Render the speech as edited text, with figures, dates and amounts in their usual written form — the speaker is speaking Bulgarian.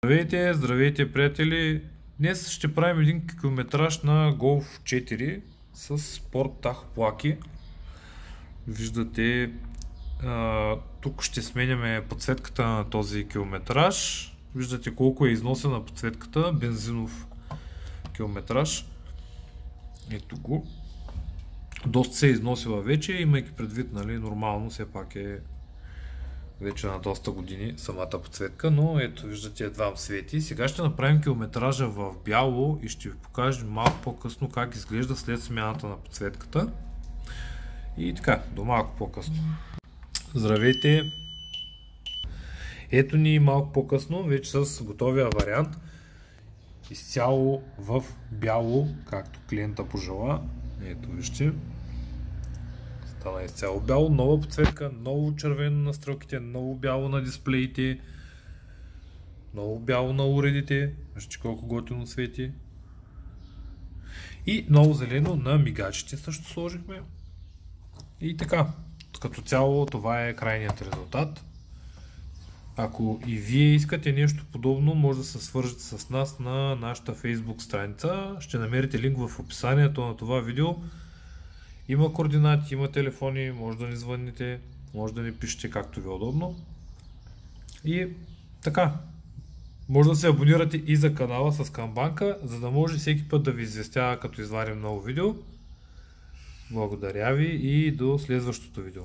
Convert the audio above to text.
Здравейте, здравейте, приятели! Днес ще правим един километраж на Golf 4 с спорт тахоплаки. Виждате, тук ще сменяме подсветката на този километраж. Виждате колко е износена подсветката, бензинов километраж. Ето го. Доста се е износила вече, имайки предвид, нали, нормално все пак е вече на доста години самата подсветка, но ето виждате едва свети. Сега ще направим километража в бяло и ще ви покажем малко по-късно как изглежда след смяната на подсветката. И така, до малко по-късно. Здравейте! Ето ни малко по-късно, вече с готовия вариант. Изцяло в бяло, както клиента пожела. Ето вижте. Стана изцяло бяло, нова подсветка, ново червено на стрелките, ново бяло на дисплеите, ново бяло на уредите, вижте колко готино свети. И ново зелено на мигачите също сложихме. И така, като цяло това е крайният резултат. Ако и вие искате нещо подобно, може да се свържете с нас на нашата Facebook страница. Ще намерите линк в описанието на това видео. Има координати, има телефони, може да ни звъните, може да ни пишете както ви е удобно. И така, може да се абонирате и за канала с камбанка, за да може всеки път да ви известява като извадим ново видео. Благодаря ви и до следващото видео.